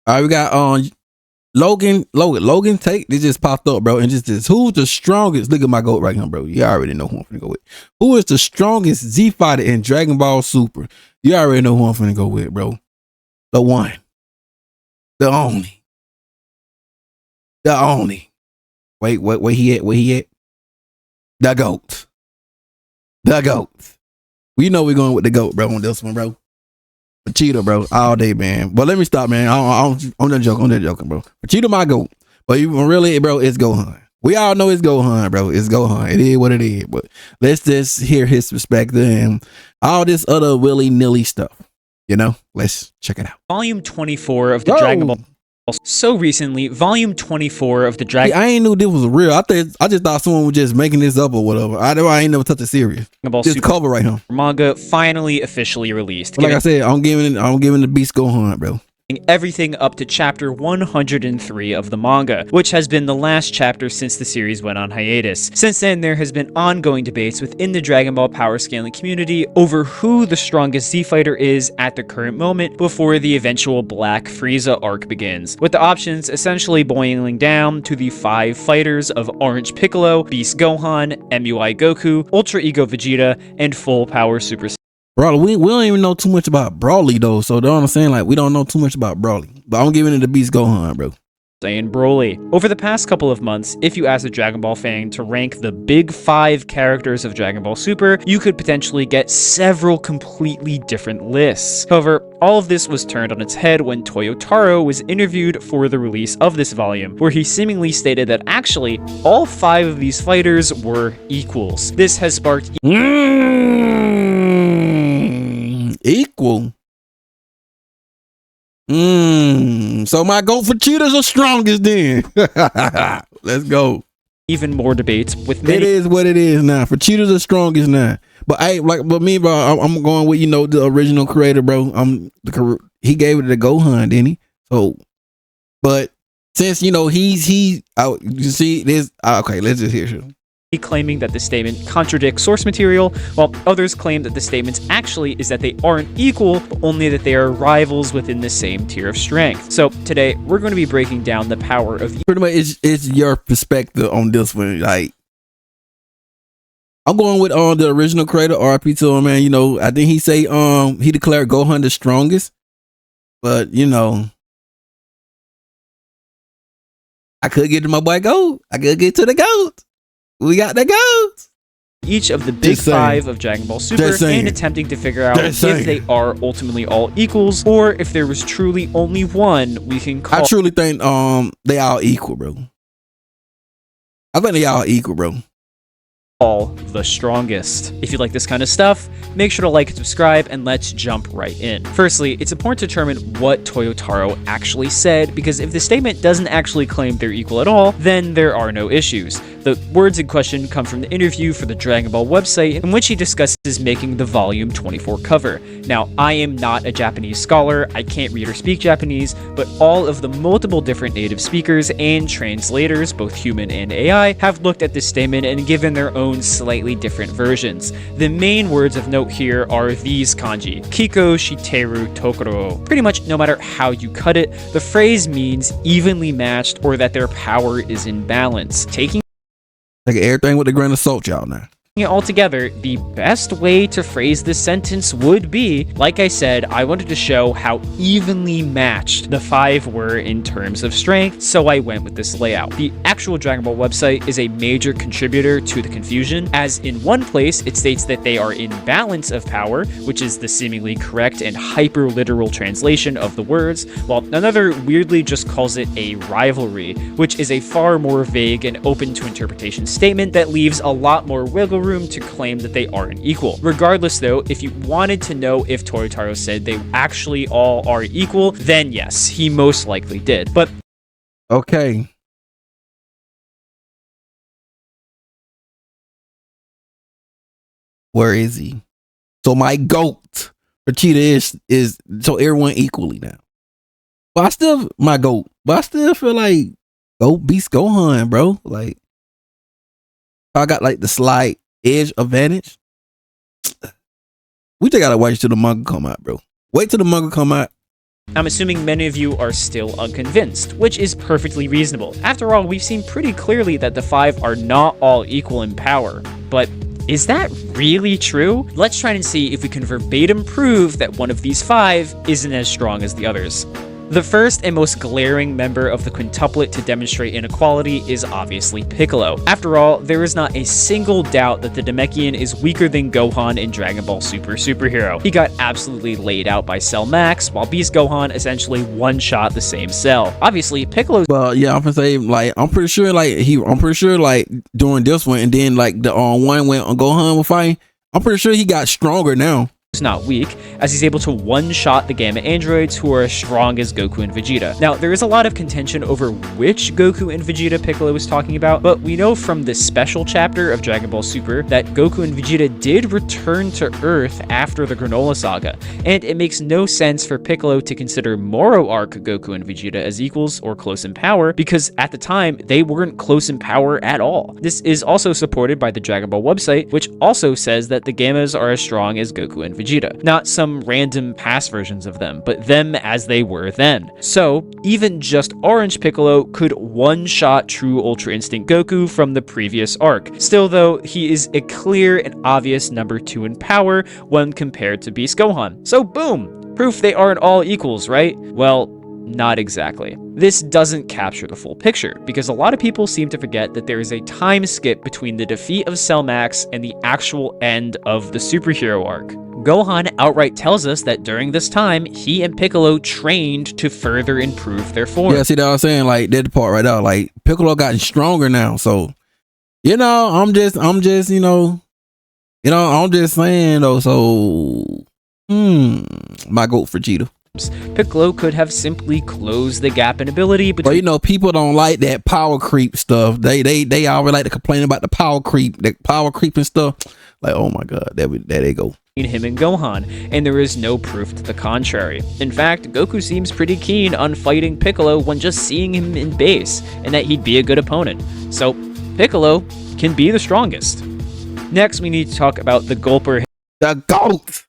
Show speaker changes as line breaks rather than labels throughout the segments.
All right, we got Logan take. This just popped up, bro, and just this. Who's the strongest? Look at my goat right here, bro. You already know who I'm finna go with. Who is the strongest Z fighter in Dragon Ball Super? You already know who I'm finna go with, bro. The one, the only, the only. Wait, where he at? Where he at? The GOAT. The GOAT. We know we're going with the GOAT, bro, on this one, bro. Vegeta, bro, all day, man. But let me stop, man. I'm just joking, bro. Vegeta, my GOAT. But even really, bro, it's Gohan. We all know it's Gohan, bro. It's Gohan. It is what it is. But let's just hear his perspective and all this other willy-nilly stuff. You know? Let's check it out.
Volume 24 of the Dragon Ball. So recently, Volume 24 of the Dragon.
I ain't knew this was real. I just thought someone was just making this up or whatever. I ain't never touched it serious. This cover right here.
Manga finally officially released.
Like I said, I'm giving the beast Gohan, bro.
Everything up to chapter 103 of the manga, which has been the last chapter since the series went on hiatus. Since then, there has been ongoing debates within the Dragon Ball power scaling community over who the strongest Z fighter is at the current moment before the eventual Black Frieza arc begins, with the options essentially boiling down to the 5 fighters of Orange Piccolo, Beast Gohan, MUI Goku, Ultra Ego Vegeta, and Full Power Super Saiyan.
Bro, we don't even know too much about Broly though, so you know what I'm saying? Like, we don't know too much about Broly, but I'm giving it the beast Gohan, bro.
Saiyan Broly. Over the past couple of months, if you ask a Dragon Ball fan to rank the big 5 characters of Dragon Ball Super, you could potentially get several completely different lists. However, all of this was turned on its head when Toyotaro was interviewed for the release of this volume, where he seemingly stated that actually, all 5 of these fighters were equals. This has sparked
equal. So my GOAT for cheaters are strongest then. Let's go.
Even more debates with many.
It is what it is now. For cheaters are strongest now. But but me, bro, I'm going with, you know, the original creator, bro. He gave it to Gohan, didn't he? So, but since, you know, you see this. Okay, let's just hear it.
Claiming that the statement contradicts source material, while others claim that the statement actually is that they aren't equal, but only that they are rivals within the same tier of strength. So today, we're going to be breaking down the power of...
Pretty much, it's your perspective on this one. Like, I'm going with the original creator, RIP to him, man. You know, I think he declared Gohan the strongest, but, you know, I could get to my boy GOAT. I could get to the GOAT. We got the GOAT.
Each of the big 5 of Dragon Ball Super and attempting to figure out if they are ultimately all equals or if there was truly only one we can call.
I truly think they all equal, bro. I think they all equal, bro.
All the strongest. If you like this kind of stuff, make sure to like and subscribe, and let's jump right in. Firstly, it's important to determine what Toyotaro actually said, because if the statement doesn't actually claim they're equal at all, then there are no issues. The words in question come from the interview for the Dragon Ball website, in which he discusses making the Volume 24 cover. Now, I am not a Japanese scholar, I can't read or speak Japanese, but all of the multiple different native speakers and translators, both human and AI, have looked at this statement and given their own slightly different versions. The main words of note here are these kanji: Kiko, Shiteru, Tokoro. Pretty much no matter how you cut it, the phrase means evenly matched or that their power is in balance. Taking
everything with a grain of salt, y'all, now.
It all together, the best way to phrase this sentence would be, like I said, I wanted to show how evenly matched the 5 were in terms of strength, so I went with this layout. The actual Dragon Ball website is a major contributor to the confusion, as in one place it states that they are in balance of power, which is the seemingly correct and hyper-literal translation of the words, while another weirdly just calls it a rivalry, which is a far more vague and open to interpretation statement that leaves a lot more wiggle room to claim that they aren't equal. Regardless though, if you wanted to know if Toyotaro said they actually all are equal, then yes, he most likely did. But
okay. Where is he? So my GOAT Vegeta is so everyone equally now. But I still feel like GOAT beats Gohan, bro. Like, I got like the slight edge advantage. We just gotta wait till the manga come out, bro. Wait till the manga come out.
I'm assuming many of you are still unconvinced, which is perfectly reasonable. After all, we've seen pretty clearly that the 5 are not all equal in power. But is that really true? Let's try and see if we can verbatim prove that one of these 5 isn't as strong as the others. The first and most glaring member of the quintuplet to demonstrate inequality is obviously Piccolo. After all, there is not a single doubt that the Namekian is weaker than Gohan in Dragon Ball Super Superhero. He got absolutely laid out by Cell Max, while Beast Gohan essentially one-shot the same cell. Obviously, Piccolo's—
Well, yeah, I'm gonna say, like, I'm pretty sure like doing this one, and then like the one when Gohan was fighting, I'm pretty sure he got stronger now.
not weak, as he's able to one-shot the Gamma androids who are as strong as Goku and Vegeta. Now, there is a lot of contention over which Goku and Vegeta Piccolo was talking about, but we know from this special chapter of Dragon Ball Super that Goku and Vegeta did return to Earth after the Granola Saga, and it makes no sense for Piccolo to consider Moro Arc Goku and Vegeta as equals or close in power, because at the time, they weren't close in power at all. This is also supported by the Dragon Ball website, which also says that the Gammas are as strong as Goku and Vegeta. Not some random past versions of them, but them as they were then. So, even just Orange Piccolo could one-shot true Ultra Instinct Goku from the previous arc. Still though, he is a clear and obvious number 2 in power when compared to Beast Gohan. So boom! Proof they aren't all equals, right? Well, not exactly. This doesn't capture the full picture, because a lot of people seem to forget that there is a time skip between the defeat of Cell Max and the actual end of the superhero arc. Gohan outright tells us that during this time, he and Piccolo trained to further improve their form.
Yeah, see that I was saying, like, that part right there, like, Piccolo gotten stronger now, so, you know, I'm just, I'm just saying, though, so, my goat for Vegeta.
Piccolo could have simply closed the gap in ability between—
But you know, people don't like that power creep stuff. They always like to complain about the power creep and stuff. Like, oh my god, there they go.
him and Gohan, and there is no proof to the contrary. In fact, Goku seems pretty keen on fighting Piccolo when just seeing him in base, and that he'd be a good opponent. So, Piccolo can be the strongest. Next, we need to talk about the Gulper.
The GOAT!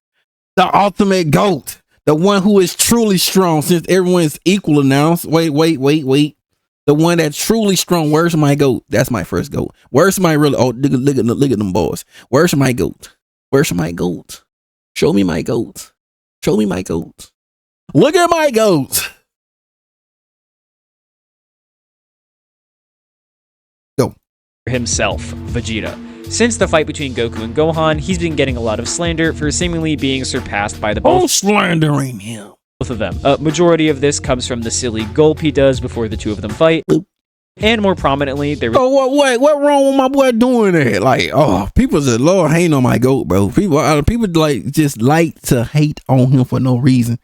The ultimate GOAT! The one who is truly strong, since everyone's equal now. Wait. The one that's truly strong. Where's my GOAT? That's my first GOAT. Where's my really? Oh, look at them boys. Where's my GOAT? Where's my GOAT? Show me my GOAT. Show me my GOAT. Look at my GOAT. Go.
Himself, Vegeta. Since the fight between Goku and Gohan, he's been getting a lot of slander for seemingly being surpassed by the both—
slandering him.
Both of them. A majority of this comes from the silly gulp he does before the two of them fight. Boop. And more prominently, there was—
Oh, what wrong with my boy doing that? Like, oh, people just love hating on my GOAT, bro. People like just like to hate on him for no reason.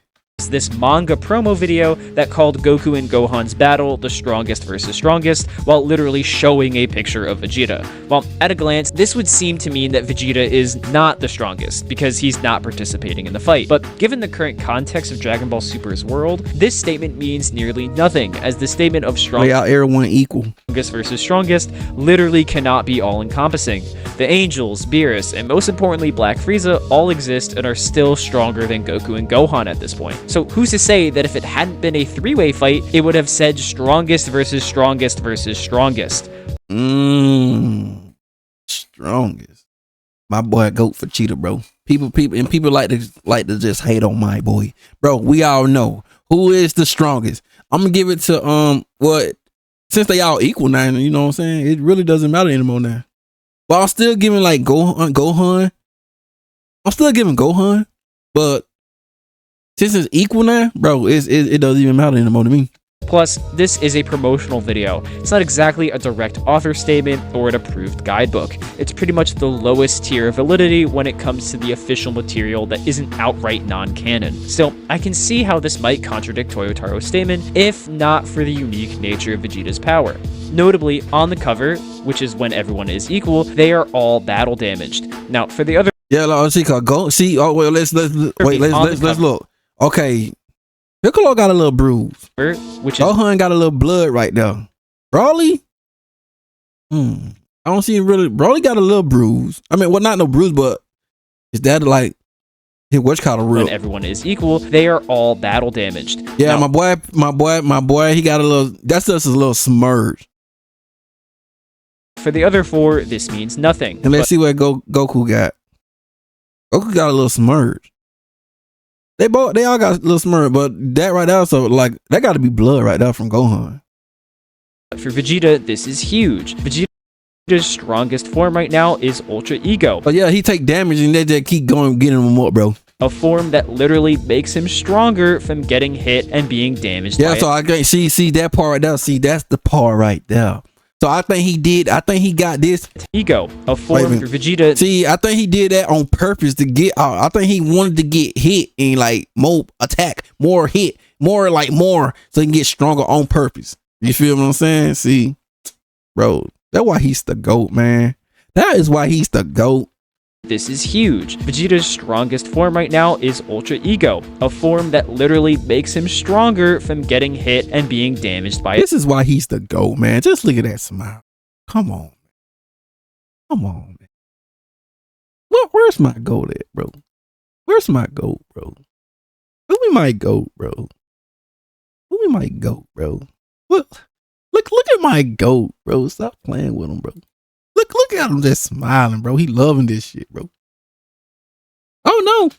This manga promo video that called Goku and Gohan's battle the strongest versus strongest, while literally showing a picture of Vegeta. Well, at a glance, this would seem to mean that Vegeta is not the strongest, because he's not participating in the fight. But given the current context of Dragon Ball Super's world, this statement means nearly nothing, as the statement of
everyone equal
versus strongest literally cannot be all-encompassing. The Angels, Beerus, and most importantly Black Frieza all exist and are still stronger than Goku and Gohan at this point. So who's to say that if it hadn't been a three-way fight, it would have said strongest versus strongest versus strongest?
Strongest. My boy GOAT for Cheetah, bro. People like to just hate on my boy. Bro, we all know who is the strongest. I'm gonna give it to since they all equal now, you know what I'm saying? It really doesn't matter anymore now. But I'm still giving like Gohan. I'm still giving Gohan, but since it's equal now, bro, it doesn't even matter anymore to me.
Plus, this is a promotional video. It's not exactly a direct author statement or an approved guidebook. It's pretty much the lowest tier of validity when it comes to the official material that isn't outright non-canon. Still, I can see how this might contradict Toyotaro's statement, if not for the unique nature of Vegeta's power. Notably, on the cover, which is when everyone is equal, they are all battle damaged. Now, for the other—
yeah, let's look. Okay, Piccolo got a little bruise.
Which is—
Gohan got a little blood right there. Broly? I don't see him really. Broly got a little bruise. I mean, well, not no bruise, but is that like Hit what's called a real.
When everyone is equal, they are all battle damaged.
Yeah,
Now,
my boy, he got a little, that's just a little smurge.
for the other 4, this means nothing.
And let's see what Goku got. Goku got a little smurge. They all got a little smurge, but that right there, so like, that got to be blood right there from Gohan.
But for Vegeta, this is huge. Vegeta's strongest form right now is Ultra Ego.
But yeah, he take damage and they just keep going, getting him up, bro.
A form that literally makes him stronger from getting hit and being damaged.
Yeah,
by
so I can see that part right there. See, that's the part right there. So I think he got this
Ego, a form for Vegeta.
See, I think he did that on purpose to get out. I think he wanted to get hit and like more attack, more hit, more so he can get stronger on purpose. You feel what I'm saying? See, bro, that's why he's the GOAT, man. That is why he's the GOAT.
This is huge. Vegeta's strongest form right now is Ultra Ego, a form that literally makes him stronger from getting hit and being damaged by it.
This is why he's the GOAT, man. Just look at that smile. Come on. Come on, man. Where's my GOAT at, bro? Where's my GOAT, bro? Who be my GOAT, bro? Who be my GOAT, bro? Look at my GOAT, bro. Stop playing with him, bro. Look at him just smiling, bro. He loving this shit, bro. Oh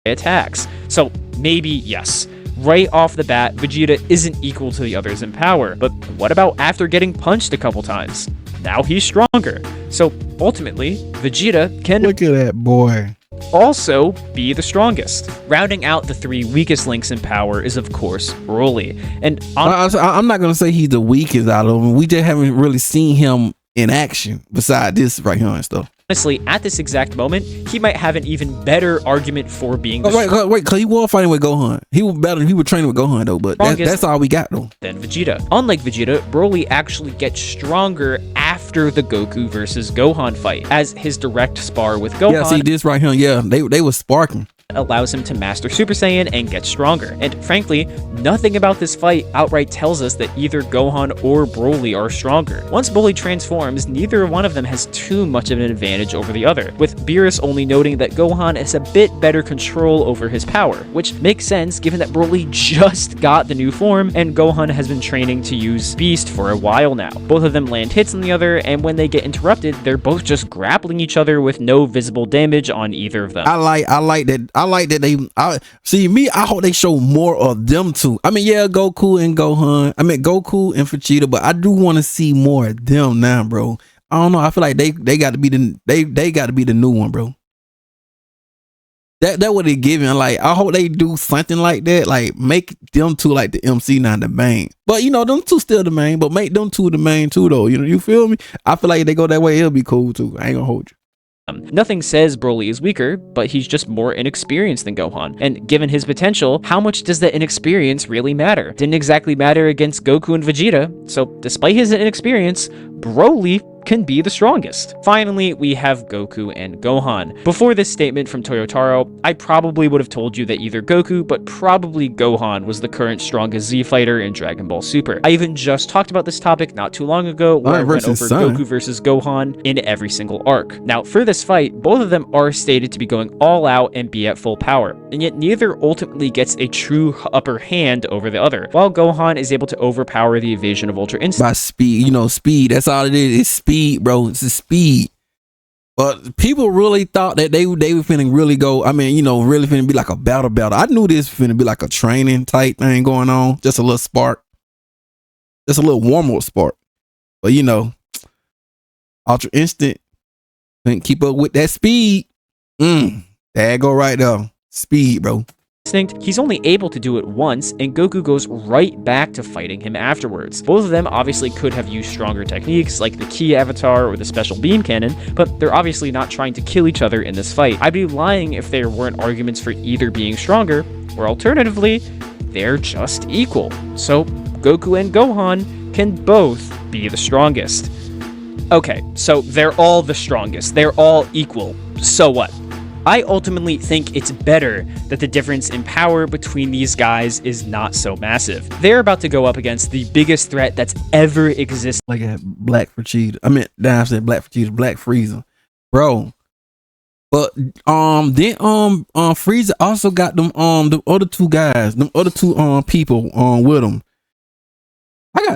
no.
Attacks. So maybe yes. Right off the bat, Vegeta isn't equal to the others in power. But what about after getting punched a couple times? Now he's stronger. So ultimately, Vegeta can
look at that boy.
Also be the strongest. Rounding out the 3 weakest links in power is of course Broly. And
I'm not gonna say he's the weakest out of them. We just haven't really seen him in action beside this right here and stuff.
Honestly, at this exact moment, he might have an even better argument for being the
wait, cause he was fighting with Gohan. He was better. He was training with Gohan though, but that's all we got though.
Than Vegeta. Unlike Vegeta, Broly actually gets stronger after the Goku versus Gohan fight, as his direct spar with Gohan.
Yeah, see this right here. Yeah, they was sparking.
Allows him to master Super Saiyan and get stronger. And frankly, nothing about this fight outright tells us that either Gohan or Broly are stronger. Once Broly transforms, neither one of them has too much of an advantage over the other, with Beerus only noting that Gohan has a bit better control over his power, which makes sense given that Broly just got the new form and Gohan has been training to use Beast for a while now. Both of them land hits on the other, and when they get interrupted, they're both just grappling each other with no visible damage on either of them.
I like that. I like that I hope they show more of them too. I mean, yeah, Goku and Gohan. I mean, Goku and Vegeta, but I do want to see more of them now, bro. I don't know. I feel like they got to be they got to be the new one, bro. That what they giving. Like, I hope they do something like that. Like, make them two like the MC, not the main. But you know, them two still the main. But make them two the main too, though. You know, you feel me? I feel like they go that way. It'll be cool too. I ain't gonna hold you.
Nothing says Broly is weaker, but he's just more inexperienced than Gohan. And given his potential, how much does that inexperience really matter? Didn't exactly matter against Goku and Vegeta, so despite his inexperience, Broly can be the strongest. Finally, we have Goku and Gohan. Before this statement from Toyotaro, I probably would have told you that either Goku, but probably Gohan was the current strongest Z fighter in Dragon Ball Super. I even just talked about this topic not too long ago, where I went over Goku versus Gohan in every single arc. Now, for this fight, both of them are stated to be going all out and be at full power, and yet neither ultimately gets a true upper hand over the other, while Gohan is able to overpower the evasion of Ultra Instinct.
By speed, you know, speed, that's all it is. It's speed, bro. It's the speed. But people really thought that they were finna really go, I mean, you know, really finna be like a battle. I knew this finna be like a training type thing going on. Just a little spark. Just a little warm-up spark. But you know, Ultra Instinct couldn't keep up with that speed. There go right there. Speed, bro.
He's only able to do it once, and Goku goes right back to fighting him afterwards. Both of them obviously could have used stronger techniques like the Ki Avatar or the Special Beam Cannon, but they're obviously not trying to kill each other in this fight. I'd be lying if there weren't arguments for either being stronger, or alternatively, they're just equal. So Goku and Gohan can both be the strongest. Okay, so they're all the strongest. They're all equal. So what? I ultimately think it's better that the difference in power between these guys is not so massive. They're about to go up against the biggest threat that's ever existed.
Like a Black Vegeta. I mean, I said Black Vegeta, Black Frieza. Bro, But then Frieza also got them the other two guys, them other two people with him.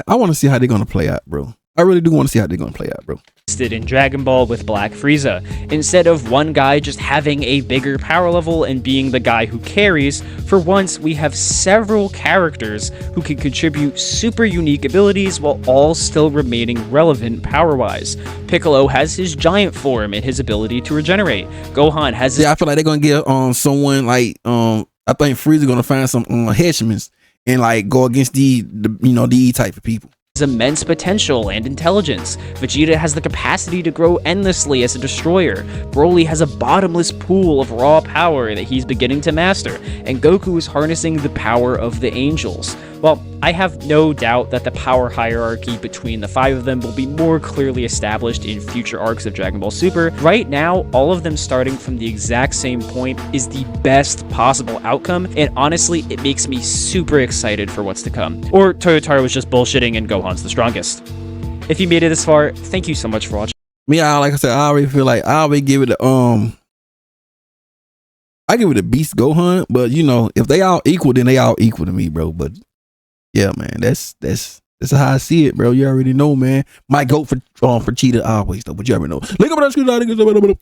I want to see how they're gonna play out, bro. I really do want to see how they're gonna play out, bro.
In Dragon Ball with Black Frieza, instead of one guy just having a bigger power level and being the guy who carries. For once, we have several characters who can contribute super unique abilities while all still remaining relevant power-wise. Piccolo has his giant form and his ability to regenerate. Gohan has his
I feel like they're gonna give someone like I think Frieza gonna find some henchmen and like go against the these type of people.
Immense potential and intelligence. Vegeta has the capacity to grow endlessly as a destroyer. Broly has a bottomless pool of raw power that he's beginning to master, and Goku is harnessing the power of the angels. Well, I have no doubt that the power hierarchy between the 5 of them will be more clearly established in future arcs of Dragon Ball Super. Right now, all of them starting from the exact same point is the best possible outcome, and honestly, it makes me super excited for what's to come. Or Toyotaro was just bullshitting and Gohan's the strongest. If you made it this far, thank you so much for watching.
Like I said, I already feel like I already give it I give it a beast Gohan, but if they all equal, then they all equal to me, bro. But yeah, man, that's how I see it, bro. You already know, man. My goat for Cheetah always though, but you already know. Link up on that screen.